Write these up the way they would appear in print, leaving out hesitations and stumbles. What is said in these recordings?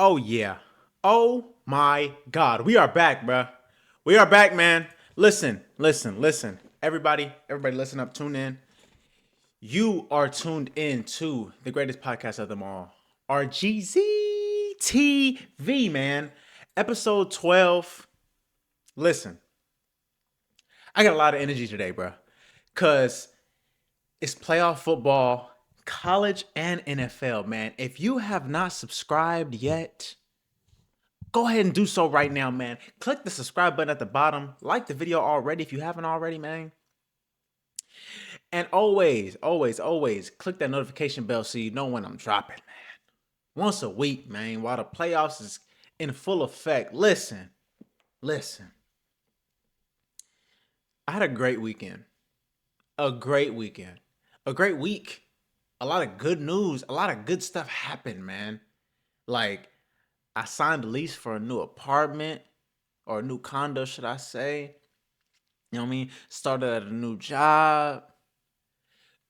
Oh yeah. Oh my God. We are back, bruh. We are back, man. Listen. Everybody listen up, tune in. You are tuned in to the greatest podcast of them all. RjeezyTV, man. Episode 12. Listen, I got a lot of energy today, bruh. Cause it's playoff football, college and NFL, man. If you have not subscribed yet, go ahead and do so right now, man. Click the subscribe button at the bottom. Like the video already if you haven't already, man. And always click that notification bell so you know when I'm dropping, man. Once a week, man, while the playoffs is in full effect. Listen. I had a great weekend. A great weekend. A great week. A lot of good news. A lot of good stuff happened, man. Like, I signed a lease for a new apartment or a new condo, should I say. You know what I mean? Started at a new job.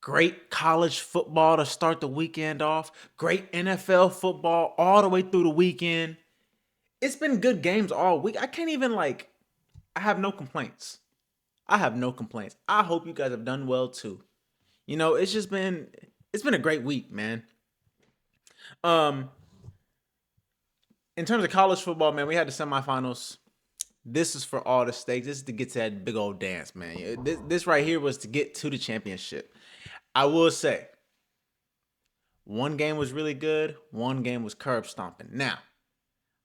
Great college football to start the weekend off. Great NFL football all the way through the weekend. It's been good games all week. I can't even I have no complaints. I have no complaints. I hope you guys have done well too. You know, it's been a great week, man. Um in terms of college football, man, we had the semifinals. This is for all the stakes. This is to get to that big old dance, man. This right here was to get to the championship. I will say, one game was really good. One game was curb stomping. Now,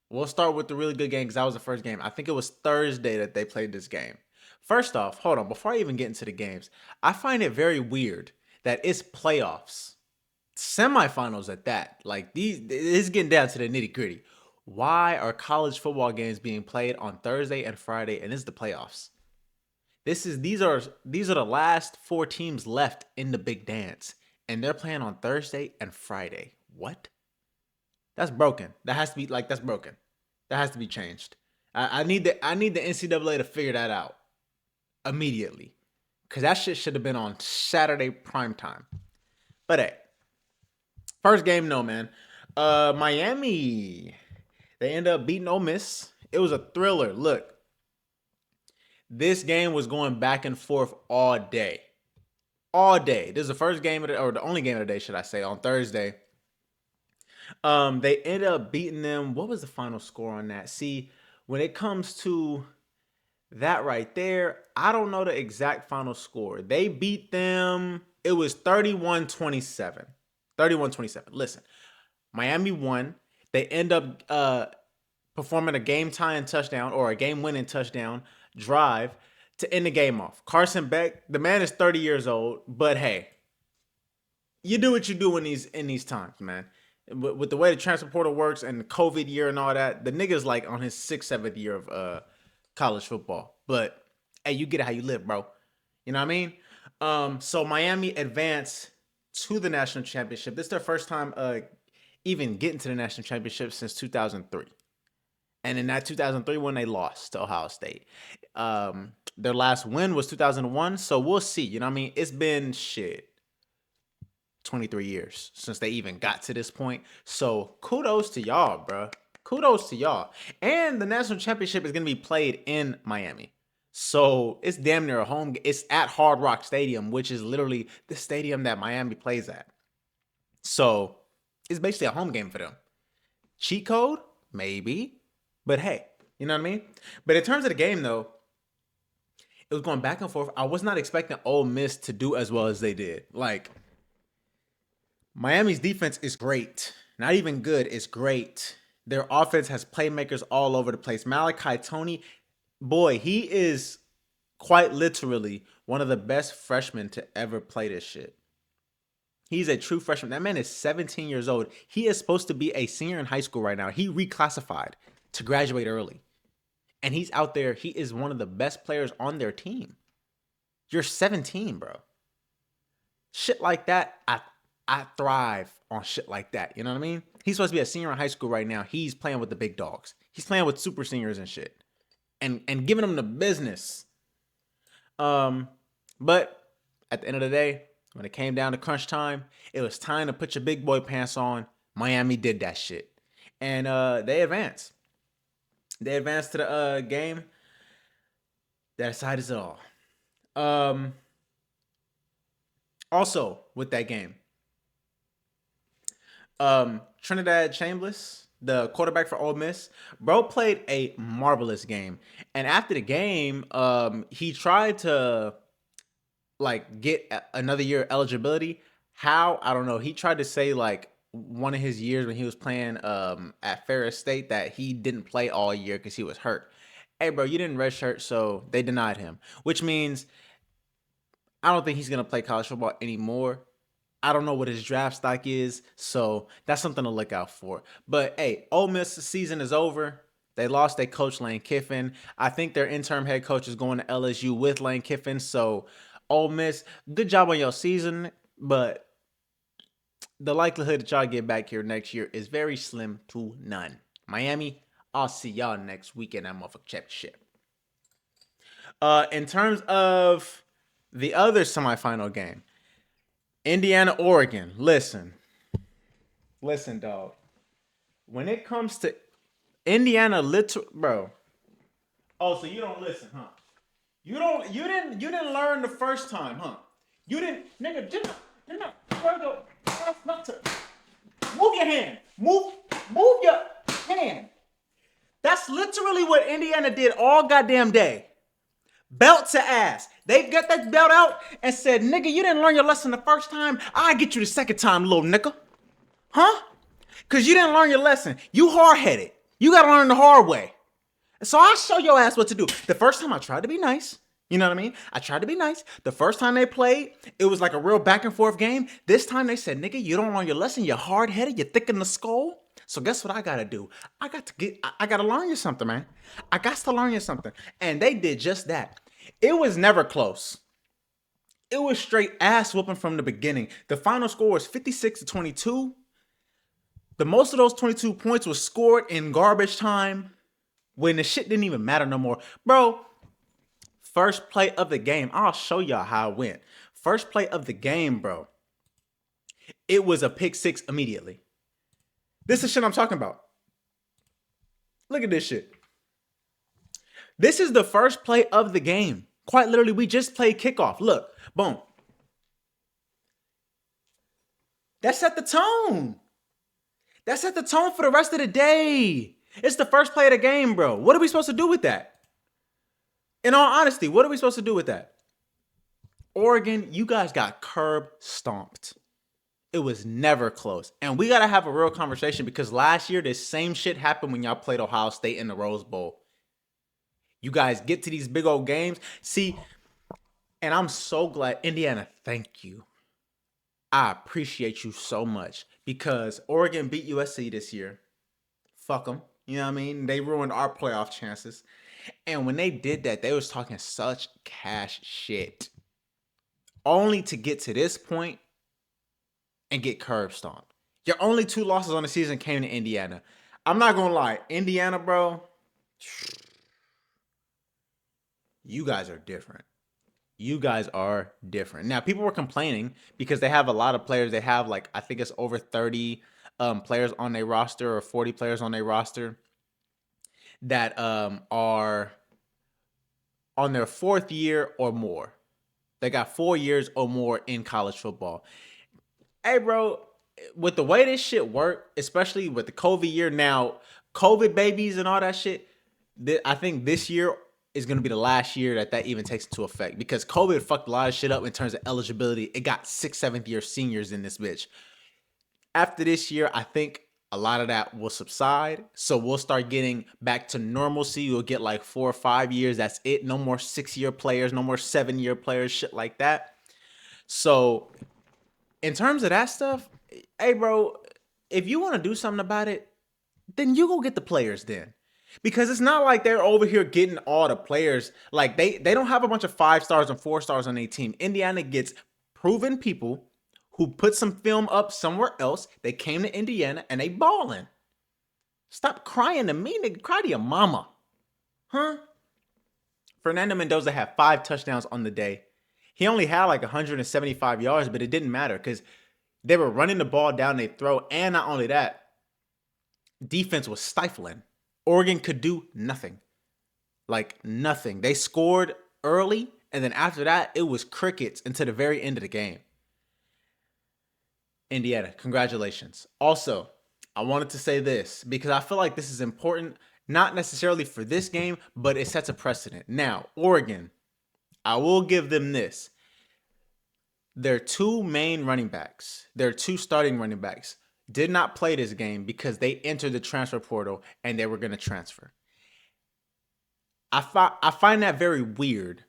we'll start with the really good game because that was the first game. I think it was Thursday that they played this game. First off, hold on. Before I even get into the games, I find it very weird that it's playoffs, semifinals at that. Like it's getting down to the nitty gritty. Why are college football games being played on Thursday and Friday, and it's the playoffs? These are the last four teams left in the big dance, and they're playing on Thursday and Friday. What? That's broken. That's broken. That has to be changed. I need the NCAA to figure that out immediately, because that shit should have been on Saturday prime time. But hey, first game, no man. Miami, they end up beating Ole Miss. It was a thriller. Look, this game was going back and forth all day. All day. This is the first game of or the only game of the day, should I say, on Thursday. They ended up beating them. What was the final score on that? See, when it comes to that right there, I don't know the exact final score. They beat them. It was 31-27. 31-27. Listen, Miami won. They end up performing a game tying touchdown or a game winning touchdown drive to end the game off. Carson Beck, the man is 30 years old, but hey, you do what you do in these times, man. With the way the transfer portal works and the COVID year and all that, the nigga's like on his sixth, seventh year of college football. But hey, you get it how you live, bro. You know what I mean? So Miami advanced to the national championship. This is their first time even getting to the national championship since 2003. And in that 2003 one, they lost to Ohio State. Their last win was 2001. So we'll see. You know what I mean? It's been 23 years since they even got to this point. So kudos to y'all, bro. Kudos to y'all. And the national championship is going to be played in Miami. So it's damn near a home. It's at Hard Rock Stadium, which is literally the stadium that Miami plays at. So it's basically a home game for them. Cheat code? Maybe. But hey, you know what I mean? But in terms of the game, though, it was going back and forth. I was not expecting Ole Miss to do as well as they did. Like, Miami's defense is great. Not even good, it's great. Their offense has playmakers all over the place. Malachi Tony, boy, he is quite literally one of the best freshmen to ever play this shit. He's a true freshman. That man is 17 years old. He is supposed to be a senior in high school right now. He reclassified to graduate early. And he's out there. He is one of the best players on their team. You're 17, bro. Shit like that, I thrive on shit like that. You know what I mean? He's supposed to be a senior in high school right now. He's playing with the big dogs. He's playing with super seniors and shit. And giving them the business. But at the end of the day, when it came down to crunch time, it was time to put your big boy pants on. Miami did that shit. and they advanced. They advanced to the game that decides it all. Um, Also with that game, Trinidad Chambers, the quarterback for Ole Miss, bro played a marvelous game. And after the game, he tried to like get another year eligibility. How? I don't know. He tried to say like one of his years when he was playing at Ferris State that he didn't play all year because he was hurt. Hey, bro, you didn't redshirt, so they denied him, which means I don't think he's gonna play college football anymore. I don't know what his draft stock is, so that's something to look out for. But hey, Ole Miss season is over. They lost their coach Lane Kiffin. I think their interim head coach is going to LSU with Lane Kiffin. So Ole Miss, good job on your season, but the likelihood that y'all get back here next year is very slim to none. Miami, I'll see y'all next weekend at motherfucking championship. In terms of the other semifinal game, Indiana, Oregon. Listen, dog. When it comes to Indiana, bro. Oh, so you don't listen, huh? You didn't learn the first time, huh? You didn't, nigga. Didn't go. Move your hand. Move your hand. That's literally what Indiana did all goddamn day. Belt to ass. They got that belt out and said, nigga, you didn't learn your lesson the first time. I'll get you the second time, little nigga. Huh? Because you didn't learn your lesson. You hard-headed. You got to learn the hard way. So I'll show your ass what to do. The first time I tried to be nice. You know what I mean? I tried to be nice. The first time they played, it was like a real back and forth game. This time they said, nigga, you don't learn your lesson. You're hard-headed. You're thick in the skull. So guess what I got to do? I got to learn you something, man. I got to learn you something. And they did just that. It was never close. It was straight ass whooping from the beginning. The final score was 56-22. The most of those 22 points was scored in garbage time when the shit didn't even matter no more. Bro, first play of the game. I'll show y'all how it went. First play of the game, bro. It was a pick six immediately. This is shit I'm talking about. Look at this shit. This is the first play of the game. Quite literally, we just played kickoff. Look, boom. That set the tone. That set the tone for the rest of the day. It's the first play of the game, bro. What are we supposed to do with that? In all honesty, what are we supposed to do with that? Oregon, you guys got curb stomped. It was never close. And we got to have a real conversation because last year, this same shit happened when y'all played Ohio State in the Rose Bowl. You guys get to these big old games. See, and I'm so glad. Indiana, thank you. I appreciate you so much because Oregon beat USC this year. Fuck them. You know what I mean? They ruined our playoff chances. And when they did that, they was talking such cash shit. Only to get to this point and get curb stomped. Your only two losses on the season came to Indiana. I'm not going to lie. Indiana, bro, you guys are different. You guys are different. Now, people were complaining because they have a lot of players. They have like, I think it's over 30 players on their roster or 40 players on their roster that are on their fourth year or more. They got 4 years or more in college football. Hey, bro, with the way this shit worked, especially with the COVID year now, COVID babies and all that shit, I think this year is going to be the last year that even takes into effect because COVID fucked a lot of shit up in terms of eligibility. It got 6th, 7th year seniors in this bitch. After this year, I think a lot of that will subside. So we'll start getting back to normalcy. You'll get like 4 or 5 years. That's it. No more 6-year players, no more 7-year players, shit like that. So in terms of that stuff, hey, bro, if you want to do something about it, then you go get the players then. Because it's not like they're over here getting all the players. Like they don't have a bunch of 5 stars and 4 stars on their team. Indiana gets proven people who put some film up somewhere else. They came to Indiana and they balling. Stop crying to me, nigga. Cry to your mama. Huh? Fernando Mendoza had 5 touchdowns on the day. He only had like 175 yards, but it didn't matter because they were running the ball down their throat. And not only that, defense was stifling. Oregon could do nothing. Like nothing. They scored early, and then after that, it was crickets until the very end of the game. Indiana, congratulations. Also, I wanted to say this because I feel like this is important, not necessarily for this game, but it sets a precedent. Now, Oregon, I will give them this. Their two main running backs, their two starting running backs, did not play this game because they entered the transfer portal and they were going to transfer. I find that very weird.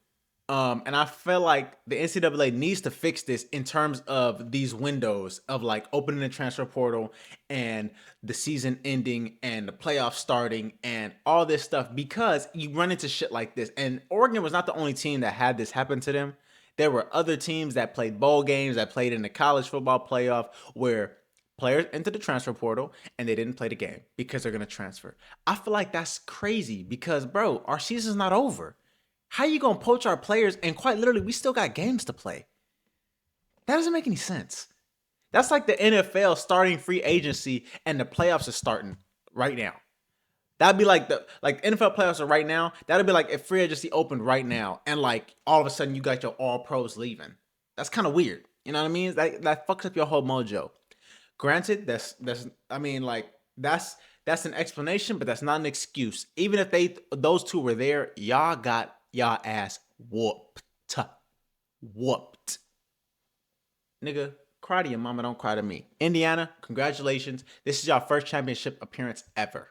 And I feel like the NCAA needs to fix this in terms of these windows of like opening the transfer portal and the season ending and the playoffs starting and all this stuff because you run into shit like this. And Oregon was not the only team that had this happen to them. There were other teams that played bowl games, that played in the college football playoff where players entered the transfer portal and they didn't play the game because they're going to transfer. I feel like that's crazy because, bro, our season's not over. How you gonna poach our players? And quite literally, we still got games to play. That doesn't make any sense. That's like the NFL starting free agency and the playoffs are starting right now. That'd be like the NFL playoffs are right now. That'd be like if free agency opened right now and like all of a sudden you got your all pros leaving. That's kind of weird. You know what I mean? That fucks up your whole mojo. Granted, that's I mean like that's an explanation, but that's not an excuse. Even if those two were there, y'all got y'all ass whooped. Whooped. Nigga, cry to your mama, don't cry to me. Indiana, congratulations. This is your first championship appearance ever.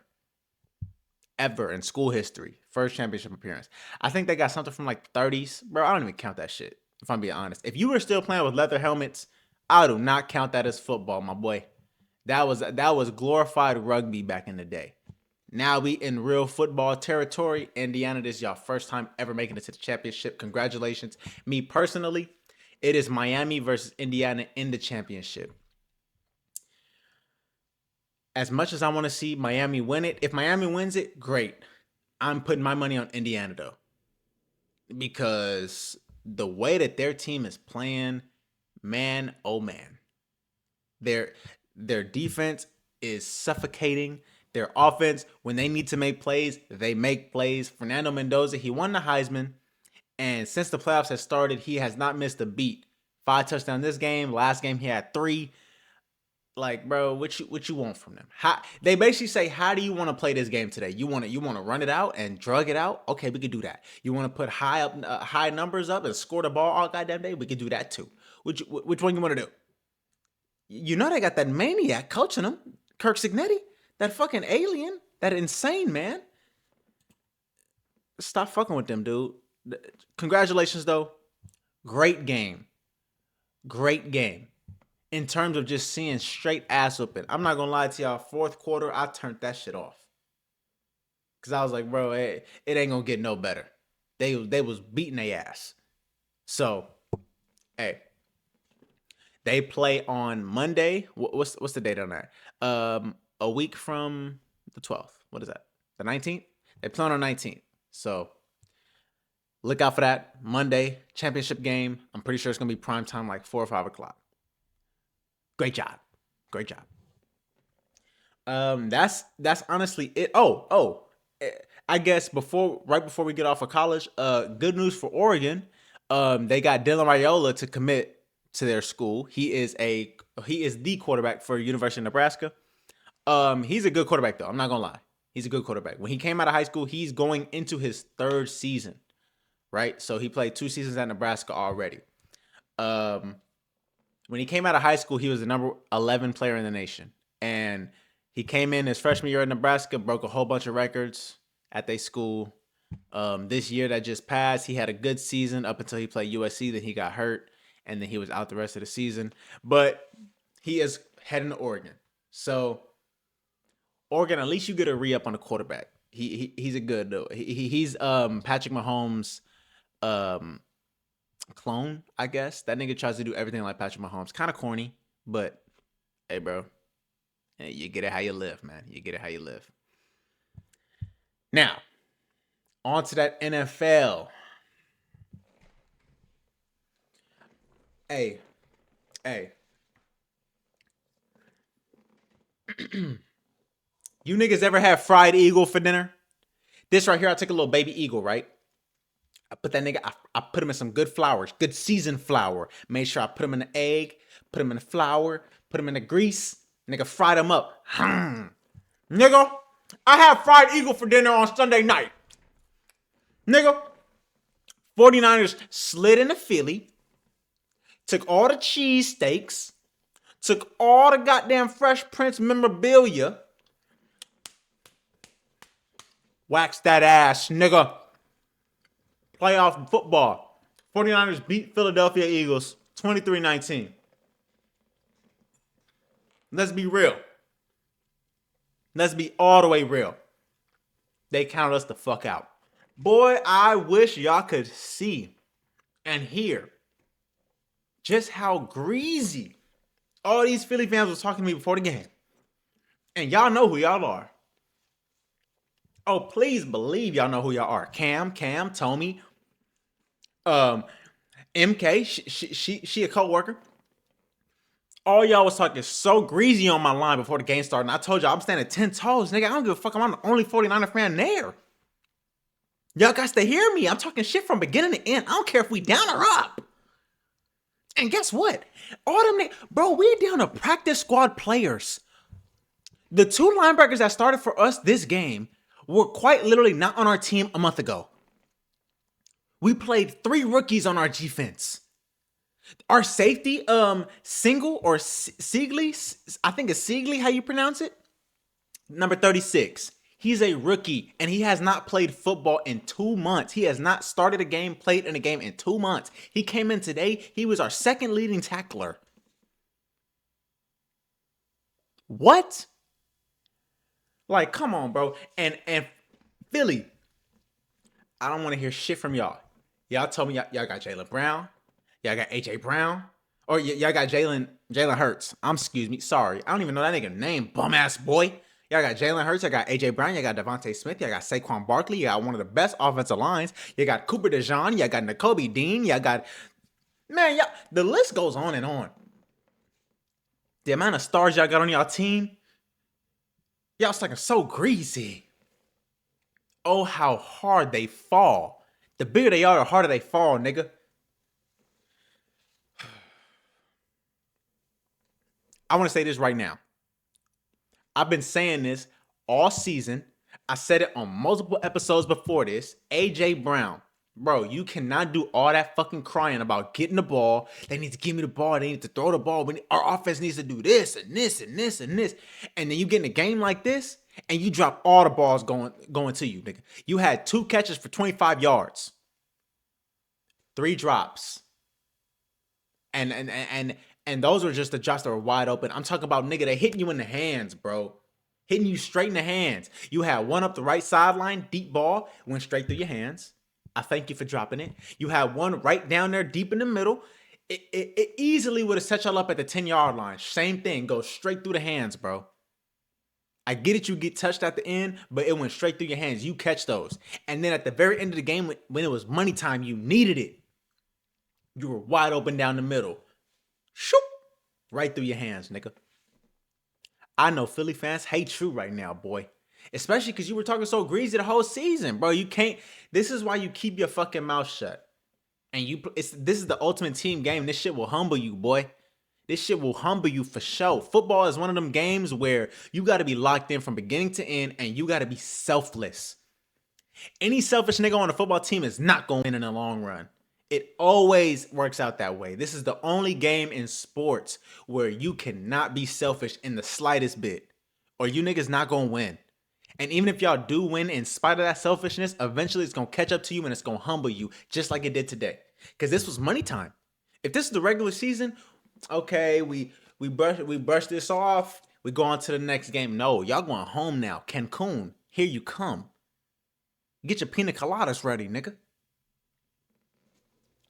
Ever in school history. First championship appearance. I think they got something from like the 30s. Bro, I don't even count that shit, if I'm being honest. If you were still playing with leather helmets, I do not count that as football, my boy. That was glorified rugby back in the day. Now we in real football territory. Indiana, this is y'all first time ever making it to the championship. Congratulations. Me personally, it is Miami versus Indiana in the championship. As much as I want to see Miami win it, if Miami wins it, great. I'm putting my money on Indiana though. Because the way that their team is playing, man, oh man. Their their defense is suffocating. Their offense, when they need to make plays, they make plays. Fernando Mendoza, he won the Heisman, and since the playoffs have started, he has not missed a beat. 5 touchdowns this game. Last game he had 3. Like, bro, what you want from them? How they basically say, how do you want to play this game today? You want to run it out and drug it out? Okay, we could do that. You want to put high numbers up and score the ball all goddamn day? We could do that too. Which one you want to do? You know they got that maniac coaching them, Kirk Signetti, that fucking alien, that insane man. Stop fucking with them, dude. Congratulations though, great game, great game. In terms of just seeing straight ass whooping, I'm not gonna lie to y'all. Fourth quarter, I turned that shit off because I was like, bro, it ain't gonna get no better. They was beating their ass. So, hey, they play on Monday. What's the date on that? A week from the 12th. What is that? The 19th? They play on the 19th. So look out for that. Monday, championship game. I'm pretty sure it's gonna be prime time, like 4 or 5 o'clock. Great job. Great job. That's honestly it. I guess right before we get off of college, good news for Oregon. They got Dylan Raiola to commit to their school. He is the quarterback for University of Nebraska. He's a good quarterback though. I'm not gonna lie. He's a good quarterback. When he came out of high school, he's going into his 3rd season, right? So he played 2 seasons at Nebraska already. When he came out of high school, he was the number 11 player in the nation. And he came in his freshman year at Nebraska, broke a whole bunch of records at their school. This year that just passed, he had a good season up until he played USC. Then he got hurt, and then he was out the rest of the season. But he is heading to Oregon. So Oregon, at least you get a re-up on the quarterback. He's a good though. He's Patrick Mahomes' clone, I guess. That nigga tries to do everything like Patrick Mahomes. Kind of corny, but hey, bro, you get it how you live, man. You get it how you live. Now, on to that NFL. Hey. You niggas ever had fried eagle for dinner? This right here, I take a little baby eagle, right? I put that nigga, I put him in some good flour, good seasoned flour. Made sure I put him in the egg, put him in the flour, put him in the grease. Nigga, fried him up. Nigga, I had fried eagle for dinner on Sunday night. Nigga, 49ers slid into Philly, took all the cheese steaks, took all the goddamn Fresh Prince memorabilia, waxed that ass, nigga. Playoff football. 49ers beat Philadelphia Eagles 23-19. Let's be real. Let's be all the way real. They counted us the fuck out. Boy, I wish y'all could see and hear just how greasy all these Philly fans was talking to me before the game. And y'all know who y'all are. Oh, please believe y'all know who y'all are. Cam, Tommy, MK, she a co-worker. All y'all was talking so greasy on my line before the game started. And I told y'all I'm standing 10 toes, nigga. I don't give a fuck. I'm the only 49er fan there. Y'all got to hear me. I'm talking shit from beginning to end. I don't care if we down or up. And guess what? All them bro, we down to practice squad players. The 2 linebackers that started for us this game were quite literally not on our team a month ago. We played 3 rookies on our defense. Our safety, Single or Siegley, I think it's Siegley, how you pronounce it? Number 36. He's a rookie, and he has not played football in 2 months. He has not started a game, played in a game in 2 months. He came in today. He was our second leading tackler. What? Like, come on, bro. And Philly, I don't want to hear shit from y'all. Y'all told me y'all got Jaylen Brown. Y'all got AJ Brown. Or y'all got Jalen Hurts. Excuse me. Sorry. I don't even know that nigga name, bum ass boy. Y'all got Jalen Hurts. Y'all got AJ Brown. Y'all got Devontae Smith. Y'all got Saquon Barkley. Y'all got one of the best offensive lines. You got Cooper DeJean. Y'all got Nakobe Dean. Y'all got, man, y'all, the list goes on and on. The amount of stars y'all got on y'all team, y'all talking so greasy. Oh, how hard they fall. The bigger they are, the harder they fall, nigga. I want to say this right now. I've been saying this all season. I said it on multiple episodes before this. AJ Brown, bro, you cannot do all that fucking crying about getting the ball. They need to give me the ball. They need to throw the ball. Our offense needs to do this and this and this and this. And then you get in a game like this and you drop all the balls going to you, nigga. You had 2 catches for 25 yards. 3 drops. And those were just the drops that were wide open. I'm talking about, nigga, they hitting you in the hands, bro. Hitting you straight in the hands. You had one up the right sideline, deep ball, went straight through your hands. I thank you for dropping it. You had one right down there, deep in the middle. It easily would have set y'all up at the 10-yard line. Same thing, goes straight through the hands, bro. I get it, you get touched at the end, but it went straight through your hands. You catch those. And then at the very end of the game, when it was money time, you needed it. You were wide open down the middle. Shoop! Right through your hands, nigga. I know Philly fans hate you right now, boy. Especially because you were talking so greasy the whole season, bro. You can't. This is why you keep your fucking mouth shut. And this is the ultimate team game. This shit will humble you, boy. This shit will humble you for sure. Football is one of them games where you got to be locked in from beginning to end, and you got to be selfless. Any selfish nigga on a football team is not going to win in the long run. It always works out that way. This is the only game in sports where you cannot be selfish in the slightest bit, or you niggas not gonna win. And even if y'all do win, in spite of that selfishness, eventually it's gonna catch up to you and it's gonna humble you, just like it did today. Because this was money time. If this is the regular season, okay, we brush this off, we go on to the next game. No, y'all going home now. Cancun, here you come. Get your pina coladas ready, nigga.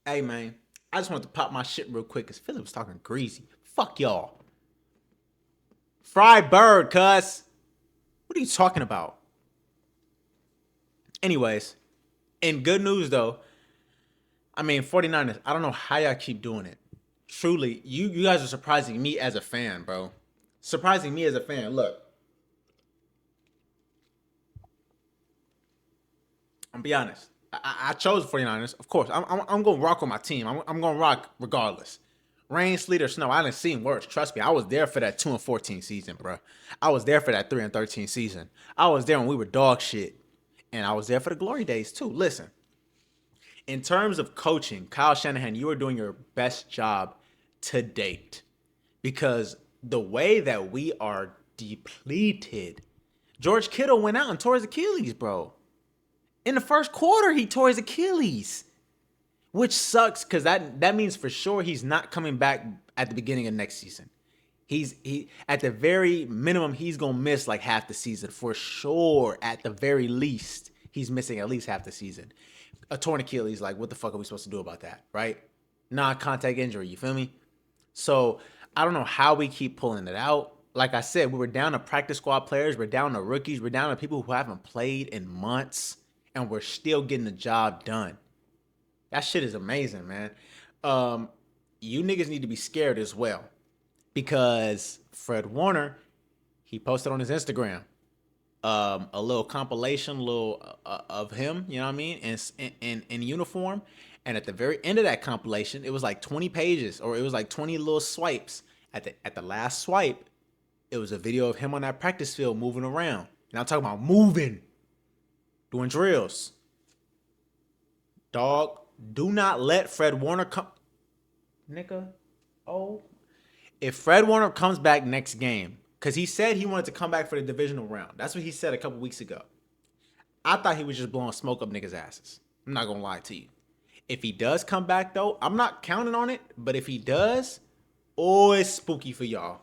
Hey, man, I just wanted to pop my shit real quick because Philip was talking greasy. Fuck y'all. Fried bird, cuz. What are you talking about? Anyways, in good news, though, I mean, 49ers, I don't know how y'all keep doing it. Truly, you guys are surprising me as a fan, bro. Surprising me as a fan. Look. I'm be honest. I chose the 49ers. Of course, I'm going to rock with my team. I'm going to rock regardless. Rain, sleet, or snow. I didn't see worse. Trust me. I was there for that 2-14 season, bro. I was there for that 3-13 season. I was there when we were dog shit. And I was there for the glory days, too. Listen, in terms of coaching, Kyle Shanahan, you are doing your best job to date. Because the way that we are depleted, George Kittle went out and tore his Achilles, bro. In the first quarter, he tore his Achilles, which sucks because that means for sure he's not coming back at the beginning of next season. He at the very minimum, he's gonna miss like half the season for sure. At the very least, he's missing at least half the season. A torn Achilles, like what the fuck are we supposed to do about that, right? Non-contact injury, you feel me? So I don't know how we keep pulling it out. Like I said, we were down to practice squad players, we're down to rookies, we're down to people who haven't played in months, and we're still getting the job done. That shit is amazing, man. You niggas need to be scared as well. Because Fred Warner, he posted on his Instagram a little compilation, of him, you know what I mean, in uniform. And at the very end of that compilation, it was like 20 pages, or it was like 20 little swipes. At the last swipe, it was a video of him on that practice field moving around. And I'm talking about moving, doing drills. Dog, do not let Fred Warner come. Nigga, oh. If Fred Warner comes back next game, because he said he wanted to come back for the divisional round. That's what he said a couple weeks ago. I thought he was just blowing smoke up niggas' asses. I'm not going to lie to you. If he does come back, though, I'm not counting on it. But if he does, oh, it's spooky for y'all.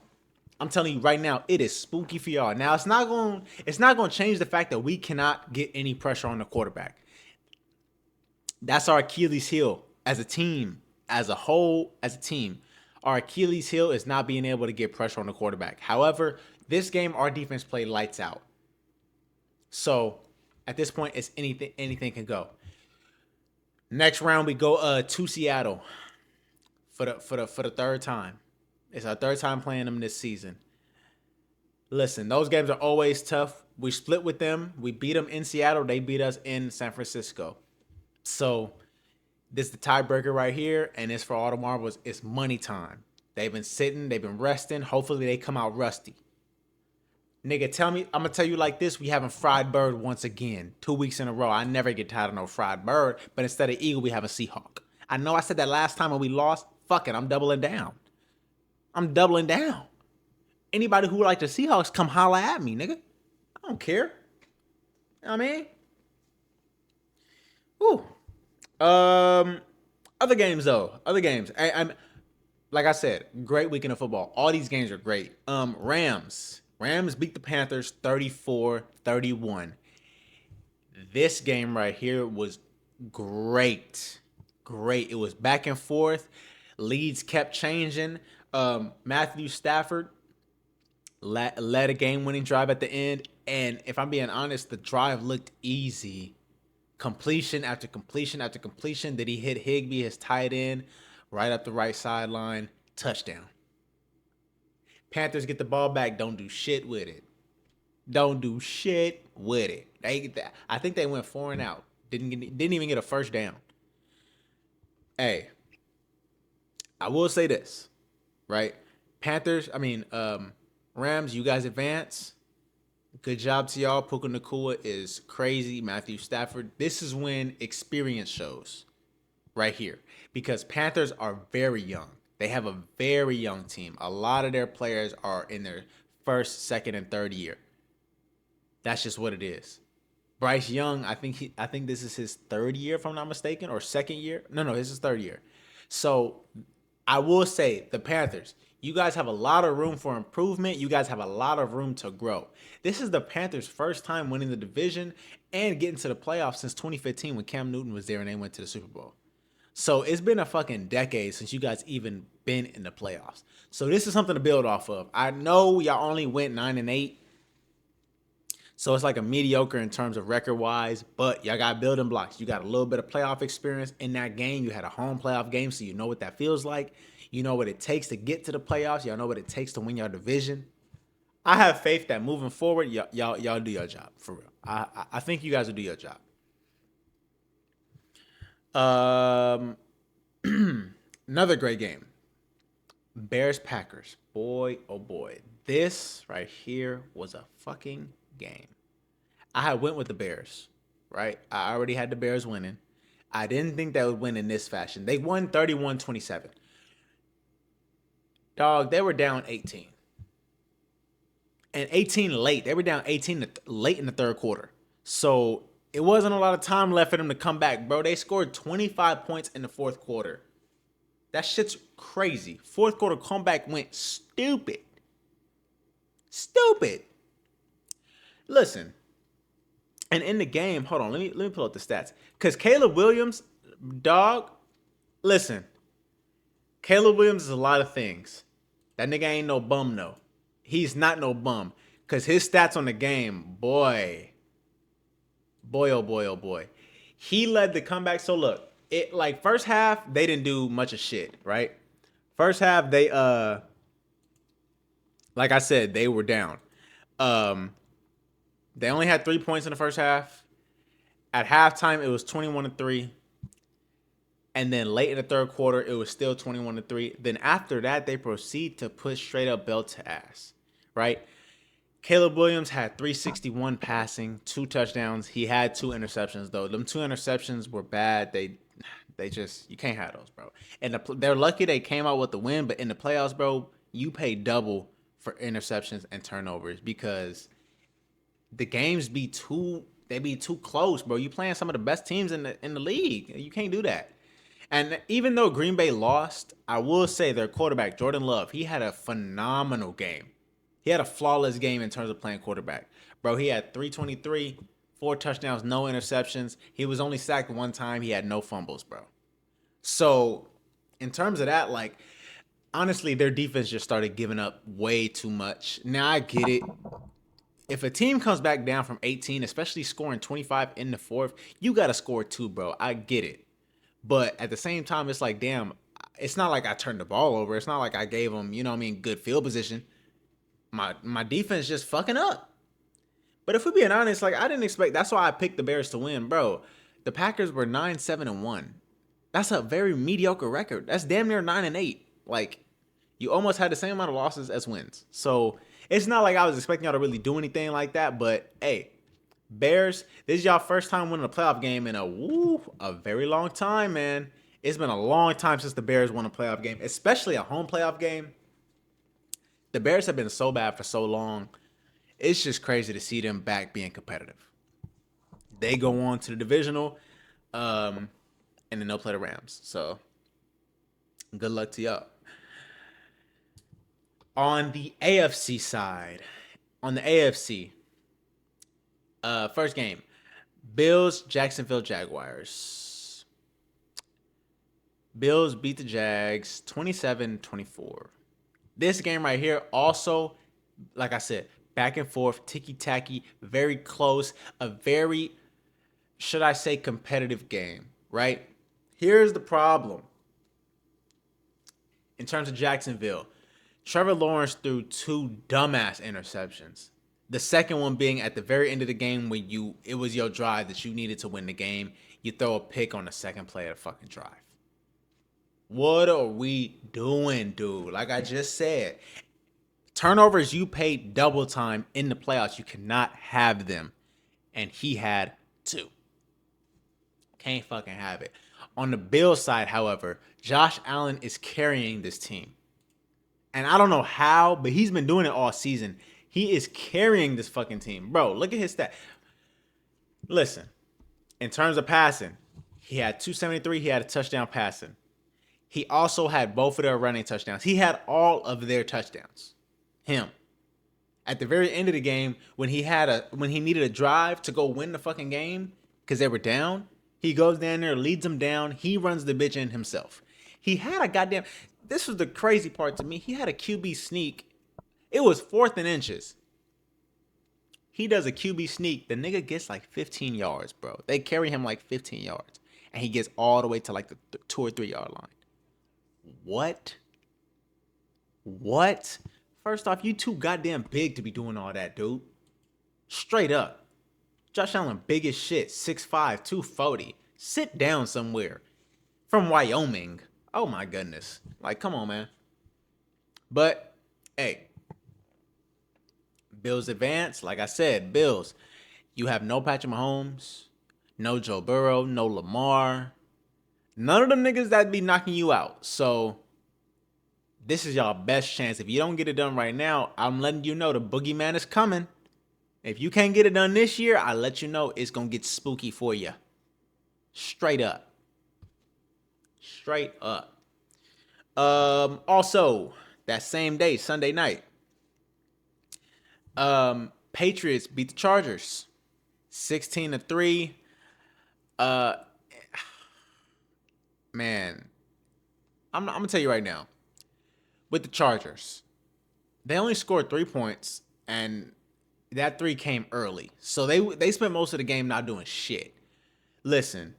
I'm telling you right now, it is spooky for y'all. Now, it's not going to change the fact that we cannot get any pressure on the quarterback. That's our Achilles heel as a team, as a whole, as a team. Our Achilles heel is not being able to get pressure on the quarterback. However, this game, our defense played lights out. So at this point, it's anything can go. Next round, we go to Seattle for the third time. It's our third time playing them this season. Listen, those games are always tough. We split with them. We beat them in Seattle. They beat us in San Francisco. So this is the tiebreaker right here, and it's for all the marbles. It's money time. They've been sitting. They've been resting. Hopefully, they come out rusty. Nigga, tell me. I'm going to tell you like this. We haven't fried bird once again. 2 weeks in a row. I never get tired of no fried bird, but instead of eagle, we have a Seahawk. I know I said that last time when we lost. Fuck it. I'm doubling down. I'm doubling down. Anybody who would like the Seahawks, come holla at me, nigga. I don't care. You know what I mean? Whew. Other games though. Other games. I'm like I said, great weekend of football. All these games are great. Rams beat the Panthers 34-31. This game right here was great. Great. It was back and forth. Leads kept changing. Matthew Stafford led a game-winning drive at the end. And if I'm being honest, the drive looked easy. Completion after completion after completion. Did he hit Higbee, his tight end, right up the right sideline? Touchdown. Panthers get the ball back. Don't do shit with it. Don't do shit with it. I think they went 4 and out. Didn't even get a first down. Hey, I will say this, right? Rams, you guys advance. Good job to y'all. Puka Nacua is crazy. Matthew Stafford. This is when experience shows right here. Because Panthers are very young. They have a very young team. A lot of their players are in their first, second, and third year. That's just what it is. Bryce Young, I think this is his third year, if I'm not mistaken, or second year. No, this is third year. So I will say, the Panthers, you guys have a lot of room for improvement. You guys have a lot of room to grow. This is the Panthers' first time winning the division and getting to the playoffs since 2015 when Cam Newton was there and they went to the Super Bowl. So it's been a fucking decade since you guys even been in the playoffs. So this is something to build off of. I know y'all only went 9-8. So it's like a mediocre in terms of record-wise, but y'all got building blocks. You got a little bit of playoff experience in that game. You had a home playoff game, so you know what that feels like. You know what it takes to get to the playoffs. Y'all know what it takes to win your division. I have faith that moving forward, y'all do your job, for real. I think you guys will do your job. Um, another great game. Bears Packers. Boy, oh boy. This right here was a fucking game. I had went with the Bears, right? I already had the Bears winning. I didn't think they would win in this fashion. They won 31-27. Dog, they were down 18. And 18 late. They were down 18 late in the third quarter. So it wasn't a lot of time left for them to come back, bro. They scored 25 points in the fourth quarter. That shit's crazy. Fourth quarter comeback went stupid. Stupid. Listen. And in the game, hold on, let me pull up the stats. Because Caleb Williams, dog, listen. Caleb Williams is a lot of things. That nigga ain't no bum, no. He's not no bum. Because his stats on the game, boy. Boy, oh boy, oh boy. He led the comeback. So look, it like first half, they didn't do much of shit, right? First half, they like I said, they were down. They only had 3 points in the first half. At halftime, it was 21-3. And then late in the third quarter, it was still 21-3. Then after that, they proceed to push straight up belt to ass, right? Caleb Williams had 361 passing, 2 touchdowns. He had 2 interceptions, though. Them 2 interceptions were bad. They just, you can't have those, bro. And they're lucky they came out with the win, but in the playoffs, bro, you pay double for interceptions and turnovers because the games be too close, bro. You playing some of the best teams in the league. You can't do that. And even though Green Bay lost, I will say their quarterback, Jordan Love, he had a phenomenal game. He had a flawless game in terms of playing quarterback. Bro, he had 323, 4 touchdowns, no interceptions. He was only sacked 1 time. He had no fumbles, bro. So, in terms of that, like, honestly, their defense just started giving up way too much. Now, I get it. If a team comes back down from 18, especially scoring 25 in the fourth, you got to score 2, bro. I get it. But at the same time, it's like, damn, it's not like I turned the ball over. It's not like I gave them, good field position. My defense just fucking up. But if we're being honest, like I didn't expect. That's why I picked the Bears to win, bro. The Packers were 9-7-1. That's a very mediocre record. That's damn near 9-8. Like you almost had the same amount of losses as wins. So it's not like I was expecting y'all to really do anything like that. But hey, Bears, this is y'all first time winning a playoff game in a very long time, man. It's been a long time since the Bears won a playoff game, especially a home playoff game. The Bears have been so bad for so long. It's just crazy to see them back being competitive. They go on to the divisional, and then they'll play the Rams. So, good luck to y'all. On the AFC side, first game, Bills, Jacksonville Jaguars. Bills beat the Jags 27-24. This game right here also, like I said, back and forth, ticky-tacky, very close, a very, should I say, competitive game, right? Here's the problem. In terms of Jacksonville, Trevor Lawrence threw 2 dumbass interceptions. The second one being at the very end of the game when it was your drive that you needed to win the game. You throw a pick on the second play of the fucking drive. What are we doing, dude? Like I just said, turnovers, you pay double time in the playoffs. You cannot have them. And he had 2. Can't fucking have it. On the Bills side, however, Josh Allen is carrying this team. And I don't know how, but he's been doing it all season. He is carrying this fucking team. Bro, look at his stat. Listen, in terms of passing, he had 273. He had a touchdown passing. He also had both of their running touchdowns. He had all of their touchdowns. Him. At the very end of the game, when he needed a drive to go win the fucking game because they were down, he goes down there, leads them down. He runs the bitch in himself. He had a goddamn... This was the crazy part to me. He had a QB sneak. It was 4th and inches. He does a QB sneak. The nigga gets like 15 yards, bro. They carry him like 15 yards. And he gets all the way to like the 2 or 3 yard line. What? First off, you too goddamn big to be doing all that, dude. Straight up. Josh Allen, big as shit. 6'5", 240. Sit down somewhere. From Wyoming. Oh my goodness. Like, come on, man. But hey, Bills advance. Like I said, Bills. You have no Patrick Mahomes, no Joe Burrow, no Lamar. None of them niggas that be knocking you out. So this is y'all best chance. If you don't get it done right now, I'm letting you know the boogeyman is coming. If you can't get it done this year, I let you know it's gonna get spooky for you. Straight up. Straight up. Also, that same day, Sunday night, Patriots beat the Chargers 16-3. Uh Man, I'm gonna tell you right now. With the Chargers, they only scored 3 points, and that three came early. So they spent most of the game not doing shit. Listen,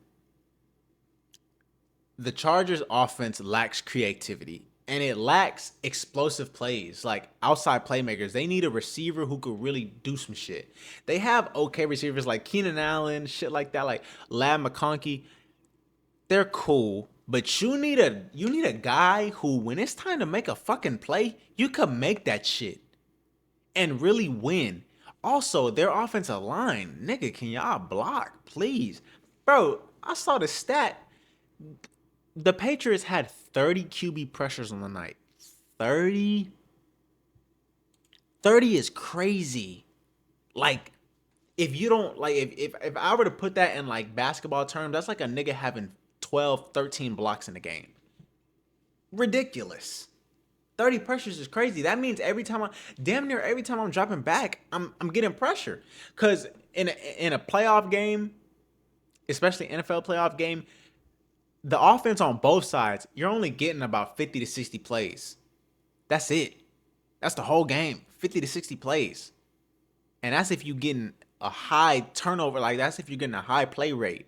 the Chargers offense lacks creativity and it lacks explosive plays, like outside playmakers. They need a receiver who could really do some shit. They have okay receivers like Keenan Allen, shit like that, like Lab McConkey. They're cool, but you need a guy who, when it's time to make a fucking play, you could make that shit and really win. Also, their offensive line, nigga, can y'all block, please? Bro, I saw the stat. The Patriots had 30 QB pressures on the night. 30? 30 is crazy. Like, if you don't, like, if I were to put that in, like, basketball terms, that's like a nigga having 12, 13 blocks in the game. Ridiculous. 30 pressures is crazy. That means damn near every time I'm dropping back, I'm getting pressure. Cause in a playoff game, especially NFL playoff game, the offense on both sides, you're only getting about 50 to 60 plays. That's it. That's the whole game. 50 to 60 plays. And that's if you're getting a high turnover, like that's if you're getting a high play rate.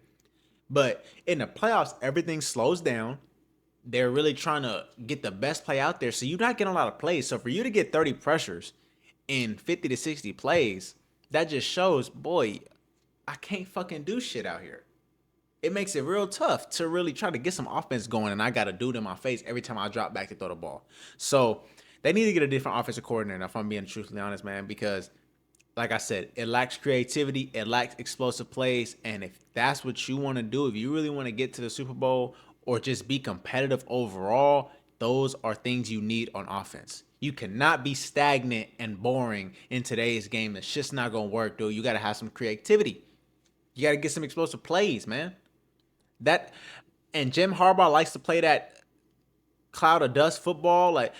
But in the playoffs, everything slows down. They're really trying to get the best play out there. So you're not getting a lot of plays. So for you to get 30 pressures in 50 to 60 plays, that just shows, boy, I can't fucking do shit out here. It makes it real tough to really try to get some offense going, and I got a dude in my face every time I drop back to throw the ball. So they need to get a different offensive coordinator, if I'm being truthfully honest, man, because like I said, it lacks creativity, it lacks explosive plays, and if that's what you want to do, if you really want to get to the Super Bowl or just be competitive overall, those are things you need on offense. You cannot be stagnant and boring in today's game. That's just not going to work, dude. You got to have some creativity. You got to get some explosive plays, man. That and Jim Harbaugh likes to play that cloud of dust football, like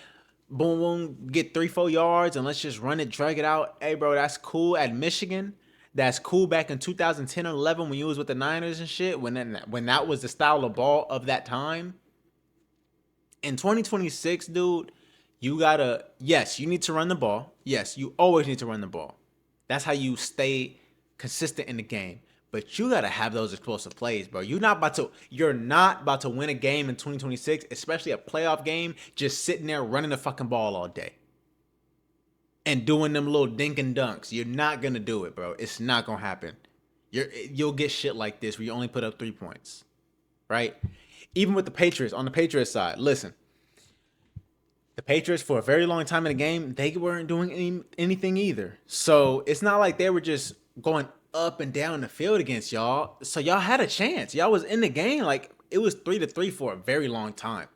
boom, boom, get 3-4 yards and let's just run it, drag it out. Hey, bro, that's cool at Michigan. That's cool back in 2010 or 11 when you was with the Niners and shit. When that was the style of ball of that time. In 2026, dude, you need to run the ball. Yes, you always need to run the ball. That's how you stay consistent in the game. But you gotta have those explosive plays, bro. You're not about to win a game in 2026, especially a playoff game, just sitting there running the fucking ball all day. And doing them little dink and dunks. You're not gonna do it, bro. It's not gonna happen. You'll get shit like this where you only put up 3 points. Right? Even with the Patriots, on the Patriots side, listen. The Patriots, for a very long time in the game, they weren't doing anything either. So it's not like they were just going up and down the field against y'all. So y'all had a chance. Y'all was in the game. Like, it was 3-3 for a very long time.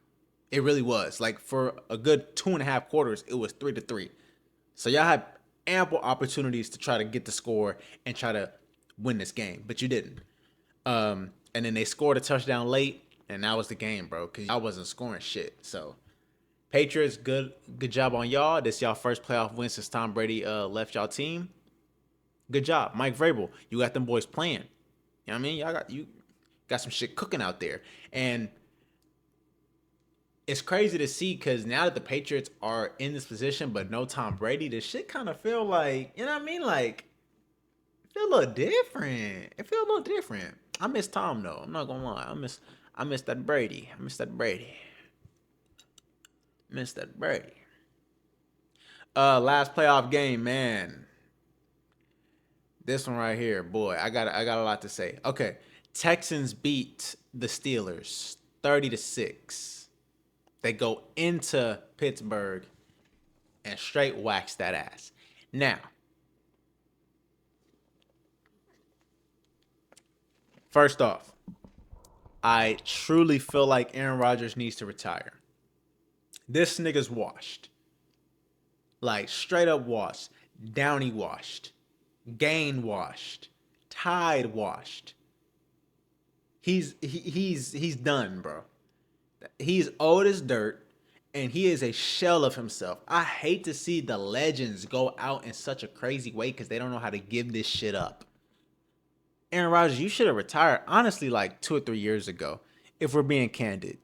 It really was. Like, for a good 2.5 quarters, it was 3-3. So y'all had ample opportunities to try to get the score and try to win this game, but you didn't. And then they scored a touchdown late, and that was the game, bro, because I wasn't scoring shit. So Patriots, good job on y'all. This y'all first playoff win since Tom Brady left y'all team. Good job. Mike Vrabel, you got them boys playing. You know what I mean? You got some shit cooking out there. And it's crazy to see because now that the Patriots are in this position but no Tom Brady, this shit kind of feel like, you know what I mean? Like, it feel a little different. It feel a little different. I miss Tom though. I'm not gonna lie. I miss that Brady. Miss that Brady. Last playoff game, man. This one right here, boy. I got a lot to say. Okay. Texans beat the Steelers 30-6. They go into Pittsburgh and straight wax that ass. Now, first off, I truly feel like Aaron Rodgers needs to retire. This nigga's washed. Like straight up washed. Downey washed. Gain washed. Tide washed. He's done, bro. He's old as dirt, and he is a shell of himself. I hate to see the legends go out in such a crazy way because they don't know how to give this shit up. Aaron Rodgers, you should have retired, honestly, like 2 or 3 years ago, if we're being candid.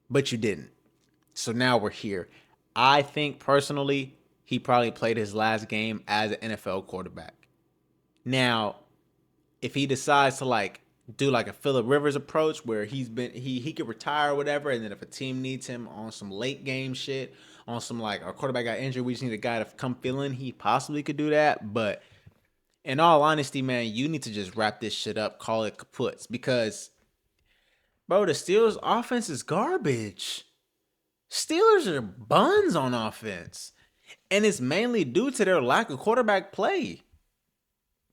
But you didn't. So now we're here. I think, personally, he probably played his last game as an NFL quarterback. Now, if he decides to, like, do like a Phillip Rivers approach where he could retire or whatever, and then if a team needs him on some late game shit, on some like our quarterback got injured, we just need a guy to come fill in, he possibly could do that. But in all honesty, man, you need to just wrap this shit up, call it kaputs, because bro, the Steelers offense is garbage. Steelers are buns on offense, and it's mainly due to their lack of quarterback play.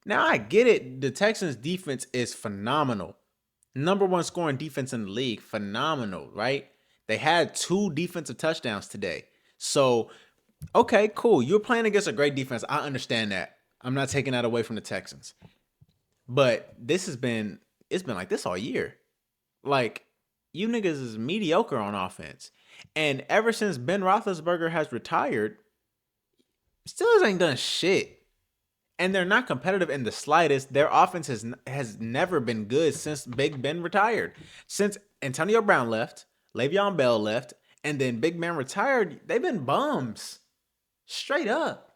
Now, I get it. The Texans' defense is phenomenal. Number one scoring defense in the league. Phenomenal, right? They had 2 defensive touchdowns today. So, okay, cool. You're playing against a great defense. I understand that. I'm not taking that away from the Texans. But it's been like this all year. Like, you niggas is mediocre on offense. And ever since Ben Roethlisberger has retired, Steelers ain't done shit. And they're not competitive in the slightest. Their offense has never been good since Big Ben retired. Since Antonio Brown left, Le'Veon Bell left, and then Big Ben retired, they've been bums. Straight up.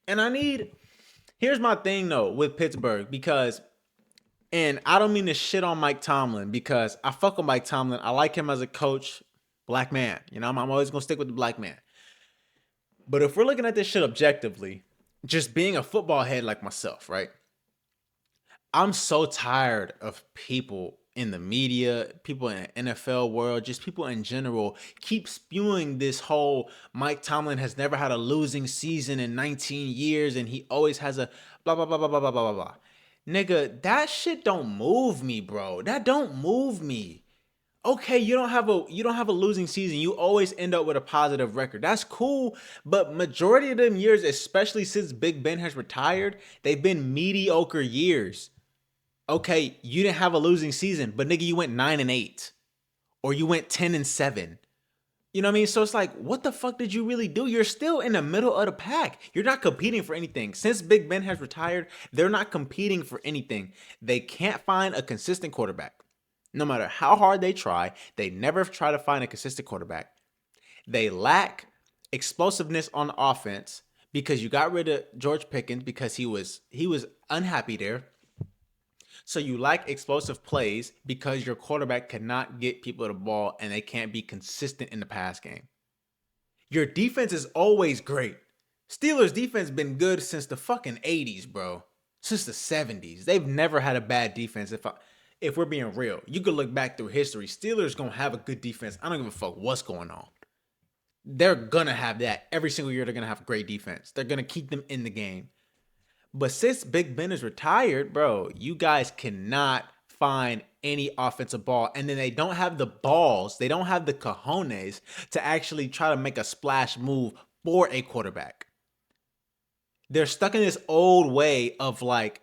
And here's my thing though with Pittsburgh, because, and I don't mean to shit on Mike Tomlin because I fuck with Mike Tomlin. I like him as a coach, black man. You know, I'm always going to stick with the black man. But if we're looking at this shit objectively, just being a football head like myself, right? I'm so tired of people in the media, people in the NFL world, just people in general keep spewing this whole Mike Tomlin has never had a losing season in 19 years and he always has a blah, blah, blah, blah, blah, blah, blah, blah. Nigga, that shit don't move me, bro. That don't move me. Okay, you don't have a losing season. You always end up with a positive record. That's cool, but majority of them years, especially since Big Ben has retired, they've been mediocre years. Okay, you didn't have a losing season, but nigga, you went 9-8, or you went 10-7. You know what I mean? So it's like, what the fuck did you really do? You're still in the middle of the pack. You're not competing for anything. Since Big Ben has retired, they're not competing for anything. They can't find a consistent quarterback. No matter how hard they try, they never try to find a consistent quarterback. They lack explosiveness on offense because you got rid of George Pickens because he was unhappy there. So you lack explosive plays because your quarterback cannot get people the ball and they can't be consistent in the pass game. Your defense is always great. Steelers defense been good since the fucking 80s, bro. Since the 70s. They've never had a bad defense. If we're being real, you could look back through history. Steelers gonna have a good defense. I don't give a fuck what's going on. They're gonna have that. Every single year they're gonna have a great defense. They're gonna keep them in the game. But since Big Ben is retired, bro, you guys cannot find any offensive ball. And then they don't have the balls. They don't have the cojones to actually try to make a splash move for a quarterback. They're stuck in this old way of like,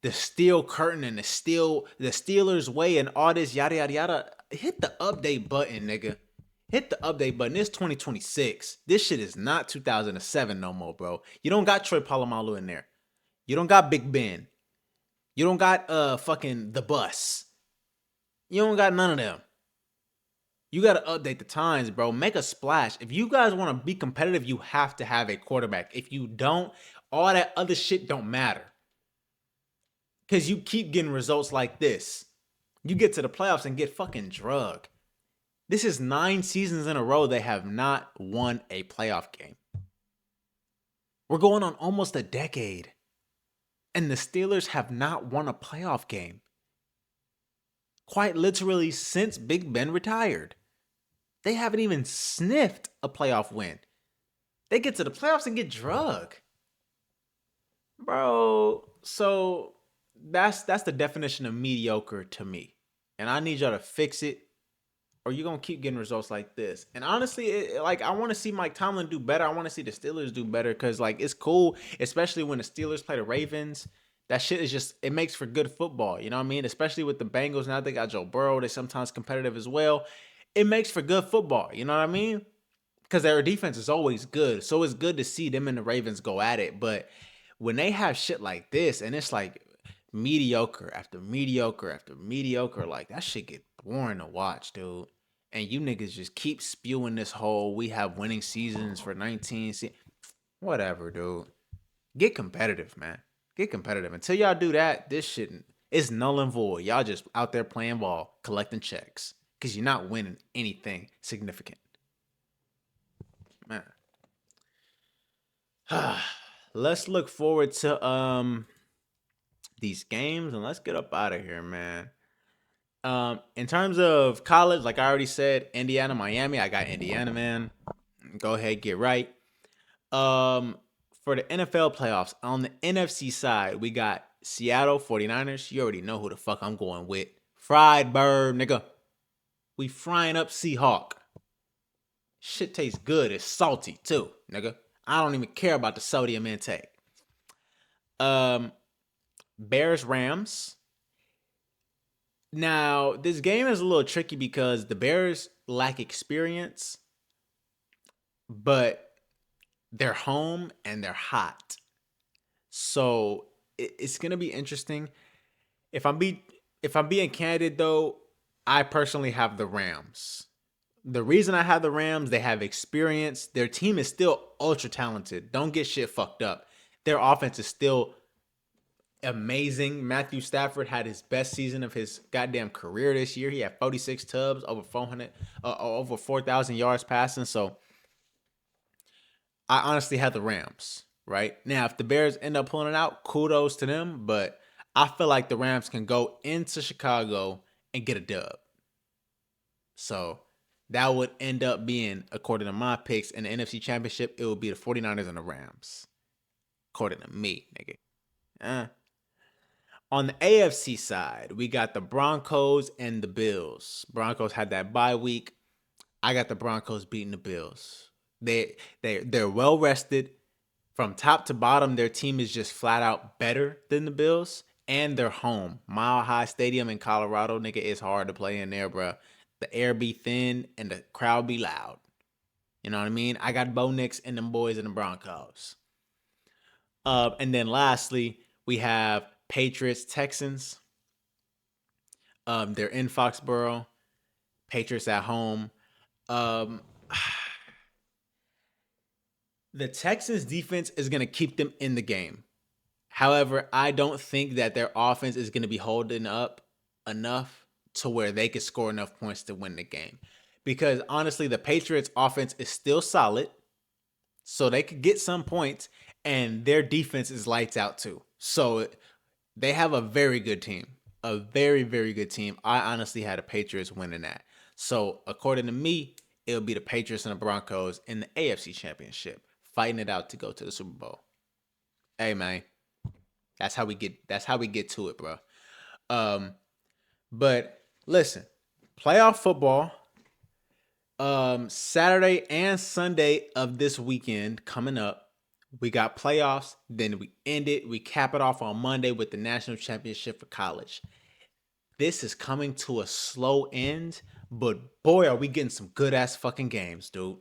the steel curtain and the Steelers way and all this yada yada yada. Hit the update button, nigga. Hit the update button. It's 2026. This shit is not 2007 no more, bro. You don't got Troy Polamalu in there. You don't got Big Ben. You don't got fucking the bus. You don't got none of them. You got to update the times, bro. Make a splash. If you guys want to be competitive, you have to have a quarterback. If you don't, all that other shit don't matter. Because you keep getting results like this. You get to the playoffs and get fucking drugged. This is 9 seasons in a row they have not won a playoff game. We're going on almost a decade. And the Steelers have not won a playoff game. quite literally since Big Ben retired. They haven't even sniffed a playoff win. They get to the playoffs and get drugged. Bro, so that's the definition of mediocre to me. And I need y'all to fix it, or you're gonna keep getting results like this. And honestly, like I want to see Mike Tomlin do better. I want to see the Steelers do better because like it's cool, especially when the Steelers play the Ravens. That shit is just it makes for good football. You know what I mean? Especially with the Bengals now they got Joe Burrow. They're sometimes competitive as well. It makes for good football. You know what I mean? Because their defense is always good. So it's good to see them and the Ravens go at it. But when they have shit like this and it's like mediocre after mediocre after mediocre, like that shit get boring to watch, dude. And you niggas just keep spewing this whole we have winning seasons for 19. Whatever, dude. Get competitive, man. Get competitive. Until y'all do that, this shit is null and void. Y'all just out there playing ball, collecting checks. Because you're not winning anything significant. Man. Let's look forward to these games and let's get up out of here, man. In terms of college, like I already said, Indiana, Miami. I got Indiana, man. Go ahead, get right. For the NFL playoffs, on the NFC side, we got Seattle 49ers. You already know who the fuck I'm going with. Fried bird, nigga. We frying up Seahawk. Shit tastes good. It's salty too, nigga. I don't even care about the sodium intake. Bears, Rams. Now, this game is a little tricky because the Bears lack experience, but they're home and they're hot. So it's gonna be interesting. If I'm being candid though, I personally have the Rams. The reason I have the Rams, they have experience. Their team is still ultra talented. Don't get shit fucked up. Their offense is still amazing. Matthew Stafford had his best season of his goddamn career this year. He had 46 tubs, over 4,000 yards passing. So I honestly have the Rams, right? Now, if the Bears end up pulling it out, kudos to them. But I feel like the Rams can go into Chicago and get a dub. So that would end up being, according to my picks in the NFC Championship, it would be the 49ers and the Rams. According to me, nigga. On the AFC side, we got the Broncos and the Bills. Broncos had that bye week. I got the Broncos beating the Bills. They're well rested. From top to bottom, their team is just flat out better than the Bills. And they're home. Mile High Stadium in Colorado, nigga, it's hard to play in there, bro. The air be thin and the crowd be loud. You know what I mean? I got Bo Nix and them boys in the Broncos. And then lastly, we have Patriots, Texans. They're in Foxborough. Patriots at home. The Texans defense is going to keep them in the game. However, I don't think that their offense is going to be holding up enough to where they could score enough points to win the game. Because honestly, the Patriots offense is still solid. So they could get some points. And their defense is lights out too. So they have a very good team. A very, very good team. I honestly had the Patriots winning that. So according to me, it'll be the Patriots and the Broncos in the AFC Championship, fighting it out to go to the Super Bowl. Hey man, that's how we get to it, bro. But listen, playoff football. Saturday and Sunday of this weekend coming up. We got playoffs, then we end it. We cap it off on Monday with the national championship for college. This is coming to a slow end, but boy, are we getting some good-ass fucking games, dude.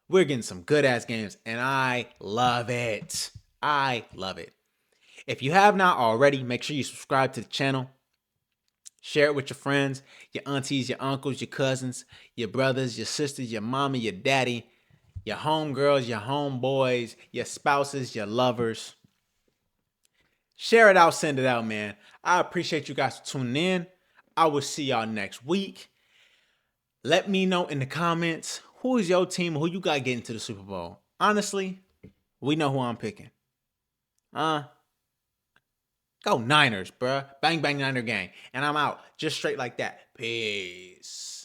We're getting some good-ass games, and I love it. I love it. If you have not already, make sure you subscribe to the channel. Share it with your friends, your aunties, your uncles, your cousins, your brothers, your sisters, your mama, your daddy, your homegirls, your homeboys, your spouses, your lovers. Share it out, send it out, man. I appreciate you guys tuning in. I will see y'all next week. Let me know in the comments, who is your team, who you got getting to the Super Bowl. Honestly, we know who I'm picking. Go Niners, bruh. Bang, bang, Niner gang. And I'm out. Just straight like that. Peace.